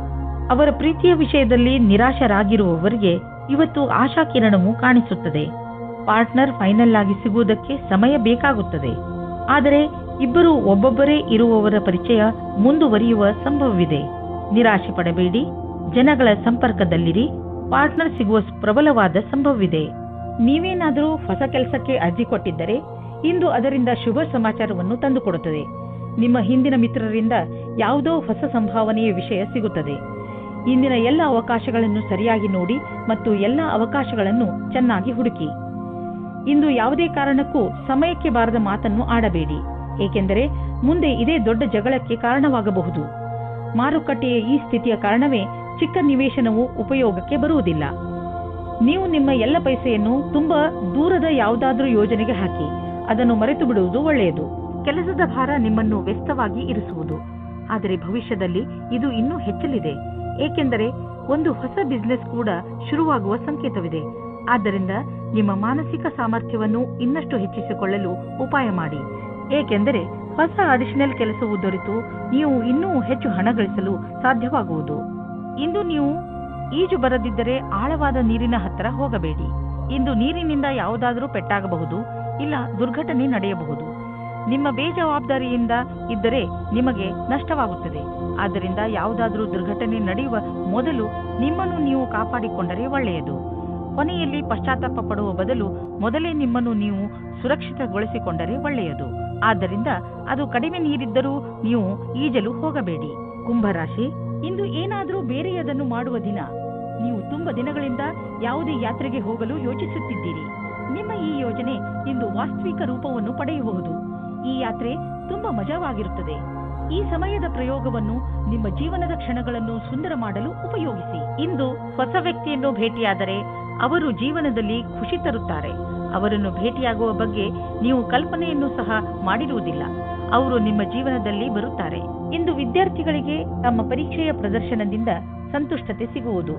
Speaker 2: ಅವರ ಪ್ರೀತಿಯ ವಿಷಯದಲ್ಲಿ ನಿರಾಶರಾಗಿರುವವರಿಗೆ ಇವತ್ತು ಆಶಾಕಿರಣವು ಕಾಣಿಸುತ್ತದೆ. ಪಾರ್ಟ್ನರ್ ಫೈನಲ್ ಆಗಿ ಸಿಗುವುದಕ್ಕೆ ಸಮಯ ಬೇಕಾಗುತ್ತದೆ. ಆದರೆ ಇಬ್ಬರು ಒಬ್ಬೊಬ್ಬರೇ ಇರುವವರ ಪರಿಚಯ ಮುಂದುವರಿಯುವ ಸಂಭವವಿದೆ. ನಿರಾಶೆ ಪಡಬೇಡಿ. ಜನಗಳ ಸಂಪರ್ಕದಲ್ಲಿರಿ. ಪಾರ್ಟ್ನರ್ ಸಿಗುವ ಪ್ರಬಲವಾದ ಸಂಭವವಿದೆ. ನೀವೇನಾದರೂ ಹೊಸ ಕೆಲಸಕ್ಕೆ ಅರ್ಜಿ ಕೊಟ್ಟಿದ್ದರೆ ಇಂದು ಅದರಿಂದ ಶುಭ ಸಮಾಚಾರವನ್ನು ತಂದುಕೊಡುತ್ತದೆ. ನಿಮ್ಮ ಹಿಂದಿನ ಮಿತ್ರರಿಂದ ಯಾವುದೋ ಹೊಸ ಸಂಭಾವನೆಯ ವಿಷಯ ಸಿಗುತ್ತದೆ. ಇಂದಿನ ಎಲ್ಲ ಅವಕಾಶಗಳನ್ನು ಸರಿಯಾಗಿ ನೋಡಿ ಮತ್ತು ಎಲ್ಲ ಅವಕಾಶಗಳನ್ನು ಚೆನ್ನಾಗಿ ಹುಡುಕಿ. ಇಂದು ಯಾವುದೇ ಕಾರಣಕ್ಕೂ ಸಮಯಕ್ಕೆ ಬಾರದ ಮಾತನ್ನು ಆಡಬೇಡಿ, ಏಕೆಂದರೆ ಮುಂದೆ ಇದೇ ದೊಡ್ಡ ಜಗಳಕ್ಕೆ ಕಾರಣವಾಗಬಹುದು. ಮಾರುಕಟ್ಟೆಯ ಈ ಸ್ಥಿತಿಯ ಕಾರಣವೇ ಚಿಕ್ಕ ನಿವೇಶನವು ಉಪಯೋಗಕ್ಕೆ ಬರುವುದಿಲ್ಲ. ನೀವು ನಿಮ್ಮ ಎಲ್ಲ ಪೈಸೆಯನ್ನು ತುಂಬಾ ದೂರದ ಯಾವುದಾದ್ರೂ ಯೋಜನೆಗೆ ಹಾಕಿ ಅದನ್ನು ಮರೆತು ಬಿಡುವುದು ಒಳ್ಳೆಯದು. ಕೆಲಸದ ಭಾರ ನಿಮ್ಮನ್ನು ವ್ಯಸ್ತವಾಗಿ ಇರಿಸುವುದು. ಆದರೆ ಭವಿಷ್ಯದಲ್ಲಿ ಇದು ಇನ್ನೂ ಹೆಚ್ಚಲಿದೆ, ಏಕೆಂದರೆ ಒಂದು ಹೊಸ ಬಿಸಿನೆಸ್ ಕೂಡ ಶುರುವಾಗುವ ಸಂಕೇತವಿದೆ. ಆದ್ದರಿಂದ ನಿಮ್ಮ ಮಾನಸಿಕ ಸಾಮರ್ಥ್ಯವನ್ನು ಇನ್ನಷ್ಟು ಹೆಚ್ಚಿಸಿಕೊಳ್ಳಲು ಉಪಾಯ ಮಾಡಿ, ಏಕೆಂದರೆ ಹೊಸ ಅಡಿಷನಲ್ ಕೆಲಸವು ದೊರೆತು ನೀವು ಇನ್ನೂ ಹೆಚ್ಚು ಹಣ ಗಳಿಸಲು ಸಾಧ್ಯವಾಗುವುದು. ಇಂದು ನೀವು ಈಜು ಬರದಿದ್ದರೆ ಆಳವಾದ ನೀರಿನ ಹತ್ತಿರ ಹೋಗಬೇಡಿ. ಇಂದು ನೀರಿನಿಂದ ಯಾವುದಾದರೂ ಪೆಟ್ಟಾಗಬಹುದು, ಇಲ್ಲ ದುರ್ಘಟನೆ ನಡೆಯಬಹುದು. ನಿಮ್ಮ ಬೇಜವಾಬ್ದಾರಿಯಿಂದ ಇದ್ದರೆ ನಿಮಗೆ ನಷ್ಟವಾಗುತ್ತದೆ. ಆದ್ದರಿಂದ ಯಾವುದಾದರೂ ದುರ್ಘಟನೆ ನಡೆಯುವ ಮೊದಲು ನಿಮ್ಮನ್ನು ನೀವು ಕಾಪಾಡಿಕೊಂಡರೆ ಒಳ್ಳೆಯದು. ಕೊನೆಯಲ್ಲಿ ಪಶ್ಚಾತ್ತಾಪ ಪಡುವ ಬದಲು ಮೊದಲೇ ನಿಮ್ಮನ್ನು ನೀವು ಸುರಕ್ಷಿತಗೊಳಿಸಿಕೊಂಡರೆ ಒಳ್ಳೆಯದು. ಆದ್ದರಿಂದ ಅದು ಕಡಿಮೆ ನೀರಿದ್ದರೂ ನೀವು ಈಜಲು ಹೋಗಬೇಡಿ. ಕುಂಭರಾಶಿ, ಇಂದು ಏನಾದರೂ ಬೇರೆಯದನ್ನು ಮಾಡುವ ದಿನ. ನೀವು ತುಂಬಾ ದಿನಗಳಿಂದ ಯಾವುದೇ ಯಾತ್ರೆಗೆ ಹೋಗಲು ಯೋಚಿಸುತ್ತಿದ್ದೀರಿ. ನಿಮ್ಮ ಈ ಯೋಜನೆ ಇಂದು ವಾಸ್ತವಿಕ ರೂಪವನ್ನು ಪಡೆಯಬಹುದು. ಈ ಯಾತ್ರೆ ತುಂಬಾ ಮಜವಾಗಿರುತ್ತದೆ. ಈ ಸಮಯದ ಪ್ರಯೋಗವನ್ನು ನಿಮ್ಮ ಜೀವನದ ಕ್ಷಣಗಳನ್ನು ಸುಂದರ ಮಾಡಲು ಉಪಯೋಗಿಸಿ. ಇಂದು ಹೊಸ ವ್ಯಕ್ತಿಯನ್ನು ಭೇಟಿಯಾದರೆ ಅವರು ಜೀವನದಲ್ಲಿ ಖುಷಿ ತರುತ್ತಾರೆ. ಅವರನ್ನು ಭೇಟಿಯಾಗುವ ಬಗ್ಗೆ ನೀವು ಕಲ್ಪನೆಯನ್ನು ಸಹ ಮಾಡಿರುವುದಿಲ್ಲ. ಅವರು ನಿಮ್ಮ ಜೀವನದಲ್ಲಿ ಬರುತ್ತಾರೆ. ಇಂದು ವಿದ್ಯಾರ್ಥಿಗಳಿಗೆ ತಮ್ಮ ಪರೀಕ್ಷೆಯ ಪ್ರದರ್ಶನದಿಂದ ಸಂತುಷ್ಟತೆ ಸಿಗುವುದು.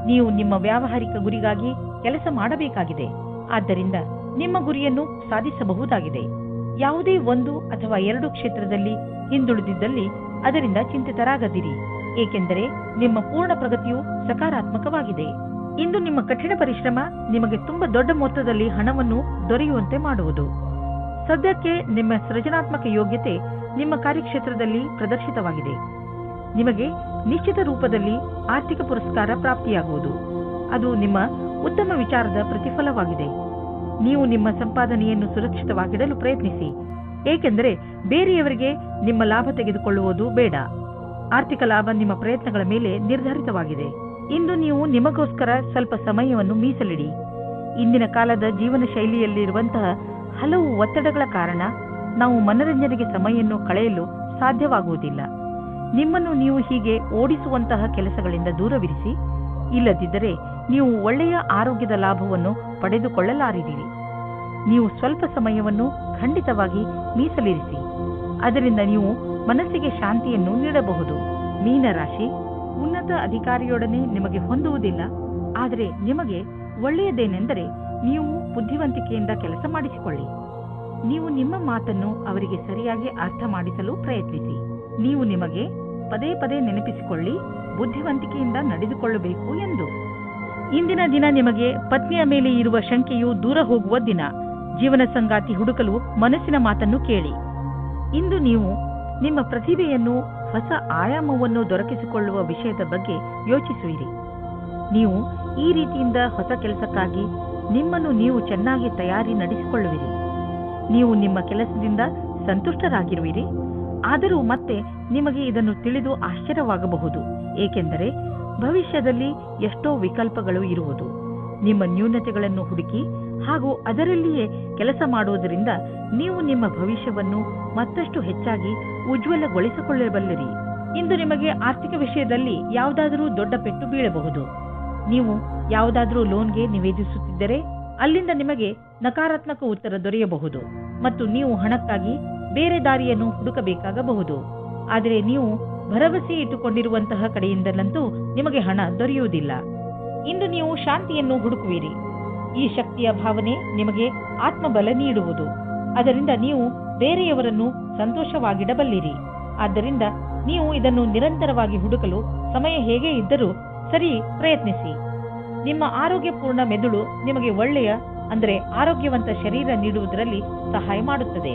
Speaker 2: ನೀವು ನಿಮ್ಮ ವ್ಯಾವಹಾರಿಕ ಗುರಿಗಾಗಿ ಕೆಲಸ ಮಾಡಬೇಕಾಗಿದೆ. ಆದ್ದರಿಂದ ನಿಮ್ಮ ಗುರಿಯನ್ನು ಸಾಧಿಸಬಹುದಾಗಿದೆ. ಯಾವುದೇ ಒಂದು ಅಥವಾ ಎರಡು ಕ್ಷೇತ್ರದಲ್ಲಿ ಹಿಂದುಳಿದಿದ್ದಲ್ಲಿ ಅದರಿಂದ ಚಿಂತಿತರಾಗದಿರಿ, ಏಕೆಂದರೆ ನಿಮ್ಮ ಪೂರ್ಣ ಪ್ರಗತಿಯು ಸಕಾರಾತ್ಮಕವಾಗಿದೆ. ಇಂದು ನಿಮ್ಮ ಕಠಿಣ ಪರಿಶ್ರಮ ನಿಮಗೆ ತುಂಬಾ ದೊಡ್ಡ ಮೊತ್ತದಲ್ಲಿ ಹಣವನ್ನು ದೊರೆಯುವಂತೆ ಮಾಡುವುದು. ಸದ್ಯಕ್ಕೆ ನಿಮ್ಮ ಸೃಜನಾತ್ಮಕ ಯೋಗ್ಯತೆ ನಿಮ್ಮ ಕಾರ್ಯಕ್ಷೇತ್ರದಲ್ಲಿ ಪ್ರದರ್ಶಿತವಾಗಿದೆ. ನಿಮಗೆ ನಿಶ್ಚಿತ ರೂಪದಲ್ಲಿ ಆರ್ಥಿಕ ಪುರಸ್ಕಾರ ಪ್ರಾಪ್ತಿಯಾಗುವುದು. ಅದು ನಿಮ್ಮ ಉತ್ತಮ ವಿಚಾರದ ಪ್ರತಿಫಲವಾಗಿದೆ. ನೀವು ನಿಮ್ಮ ಸಂಪಾದನೆಯನ್ನು ಸುರಕ್ಷಿತವಾಗಿಡಲು ಪ್ರಯತ್ನಿಸಿ, ಏಕೆಂದರೆ ಬೇರೆಯವರಿಗೆ ನಿಮ್ಮ ಲಾಭ ತೆಗೆದುಕೊಳ್ಳುವುದು ಬೇಡ. ಆರ್ಥಿಕ ಲಾಭ ನಿಮ್ಮ ಪ್ರಯತ್ನಗಳ ಮೇಲೆ ನಿರ್ಧಾರಿತವಾಗಿದೆ. ಇಂದು ನೀವು ನಿಮಗೋಸ್ಕರ ಸ್ವಲ್ಪ ಸಮಯವನ್ನು ಮೀಸಲಿಡಿ. ಇಂದಿನ ಕಾಲದ ಜೀವನ ಶೈಲಿಯಲ್ಲಿರುವಂತಹ ಹಲವು ಒತ್ತಡಗಳ ಕಾರಣ ನಾವು ಮನರಂಜನೆಗೆ ಸಮಯವನ್ನು ಕಳೆಯಲು ಸಾಧ್ಯವಾಗುವುದಿಲ್ಲ. ನಿಮ್ಮನ್ನು ನೀವು ಹೀಗೆ ಓಡಿಸುವಂತಹ ಕೆಲಸಗಳಿಂದ ದೂರವಿರಿಸಿ. ಇಲ್ಲದಿದ್ದರೆ ನೀವು ಒಳ್ಳೆಯ ಆರೋಗ್ಯದ ಲಾಭವನ್ನು ಪಡೆದುಕೊಳ್ಳಲಾರಿರಿ. ನೀವು ಸ್ವಲ್ಪ ಸಮಯವನ್ನು ಖಂಡಿತವಾಗಿ ಮೀಸಲಿರಿಸಿ. ಅದರಿಂದ ನೀವು ಮನಸ್ಸಿಗೆ ಶಾಂತಿಯನ್ನು ನೀಡಬಹುದು. ಮೀನರಾಶಿ, ಉನ್ನತ ಅಧಿಕಾರಿಯೊಡನೆ ನಿಮಗೆ ಹೊಂದುವುದಿಲ್ಲ. ಆದರೆ ನಿಮಗೆ ಒಳ್ಳೆಯದೇನೆಂದರೆ ನೀವು ಬುದ್ಧಿವಂತಿಕೆಯಿಂದ ಕೆಲಸ ಮಾಡಿಸಿಕೊಳ್ಳಿ. ನೀವು ನಿಮ್ಮ ಮಾತನ್ನು ಅವರಿಗೆ ಸರಿಯಾಗಿ ಅರ್ಥ ಮಾಡಿಸಲು ಪ್ರಯತ್ನಿಸಿ. ನೀವು ನಿಮಗೆ ಪದೇ ಪದೇ ನೆನಪಿಸಿಕೊಳ್ಳಿ, ಬುದ್ಧಿವಂತಿಕೆಯಿಂದ ನಡೆದುಕೊಳ್ಳಬೇಕು ಎಂದು. ಇಂದಿನ ದಿನ ನಿಮಗೆ ಪತ್ನಿಯ ಮೇಲೆ ಇರುವ ಶಂಕೆಯು ದೂರ ಹೋಗುವ ದಿನ. ಜೀವನ ಸಂಗಾತಿ ಹುಡುಕಲು ಮನಸ್ಸಿನ ಮಾತನ್ನು ಕೇಳಿ. ಇಂದು ನೀವು ನಿಮ್ಮ ಪ್ರತಿಭೆಯನ್ನು ಹೊಸ ಆಯಾಮವನ್ನು ದೊರಕಿಸಿಕೊಳ್ಳುವ ವಿಷಯದ ಬಗ್ಗೆ ಯೋಚಿಸುವಿರಿ. ನೀವು ಈ ರೀತಿಯಿಂದ ಹೊಸ ಕೆಲಸಕ್ಕಾಗಿ ನಿಮ್ಮನ್ನು ನೀವು ಚೆನ್ನಾಗಿ ತಯಾರಿ ನಡೆಸಿಕೊಳ್ಳುವಿರಿ. ನೀವು ನಿಮ್ಮ ಕೆಲಸದಿಂದ ಸಂತುಷ್ಟರಾಗಿರುವಿರಿ. ಆದರೂ ಮತ್ತೆ ನಿಮಗೆ ಇದನ್ನು ತಿಳಿದು ಆಶ್ಚರ್ಯವಾಗಬಹುದು, ಏಕೆಂದರೆ ಭವಿಷ್ಯದಲ್ಲಿ ಎಷ್ಟೋ ವಿಕಲ್ಪಗಳು ಇರುವುದು. ನಿಮ್ಮ ನ್ಯೂನತೆಗಳನ್ನು ಹುಡುಕಿ ಹಾಗೂ ಅದರಲ್ಲಿಯೇ ಕೆಲಸ ಮಾಡುವುದರಿಂದ ನೀವು ನಿಮ್ಮ ಭವಿಷ್ಯವನ್ನು ಮತ್ತಷ್ಟು ಹೆಚ್ಚಾಗಿ ಉಜ್ವಲಗೊಳಿಸಿಕೊಳ್ಳಬಲ್ಲಿರಿ. ಇಂದು ನಿಮಗೆ ಆರ್ಥಿಕ ವಿಷಯದಲ್ಲಿ ಯಾವುದಾದರೂ ದೊಡ್ಡ ಪೆಟ್ಟು ಬೀಳಬಹುದು. ನೀವು ಯಾವುದಾದರೂ ಲೋನ್ಗೆ ನಿವೇದಿಸುತ್ತಿದ್ದರೆ ಅಲ್ಲಿಂದ ನಿಮಗೆ ನಕಾರಾತ್ಮಕ ಉತ್ತರ ದೊರೆಯಬಹುದು ಮತ್ತು ನೀವು ಹಣಕ್ಕಾಗಿ ಬೇರೆ ದಾರಿಯನ್ನು ಹುಡುಕಬೇಕಾಗಬಹುದು. ಆದರೆ ನೀವು ಭರವಸೆ ಇಟ್ಟುಕೊಂಡಿರುವಂತಹ ಕಡೆಯಿಂದಲಂತೂ ನಿಮಗೆ ಹಣ ದೊರೆಯುವುದಿಲ್ಲ. ಇಂದು ನೀವು ಶಾಂತಿಯನ್ನು ಹುಡುಕುವಿರಿ. ಈ ಶಕ್ತಿಯ ಭಾವನೆ ನಿಮಗೆ ಆತ್ಮಬಲ ನೀಡುವುದು. ಅದರಿಂದ ನೀವು ಬೇರೆಯವರನ್ನು ಸಂತೋಷವಾಗಿಡಬಲ್ಲಿರಿ. ಆದ್ದರಿಂದ ನೀವು ಇದನ್ನು ನಿರಂತರವಾಗಿ ಹುಡುಕಲು ಸಮಯ ಹೇಗೆ ಇದ್ದರೂ ಸರಿ ಪ್ರಯತ್ನಿಸಿ. ನಿಮ್ಮ ಆರೋಗ್ಯಪೂರ್ಣ ಮೆದುಳು ನಿಮಗೆ ಒಳ್ಳೆಯ ಆರೋಗ್ಯವಂತ ಶರೀರ ನೀಡುವುದರಲ್ಲಿ ಸಹಾಯ ಮಾಡುತ್ತದೆ.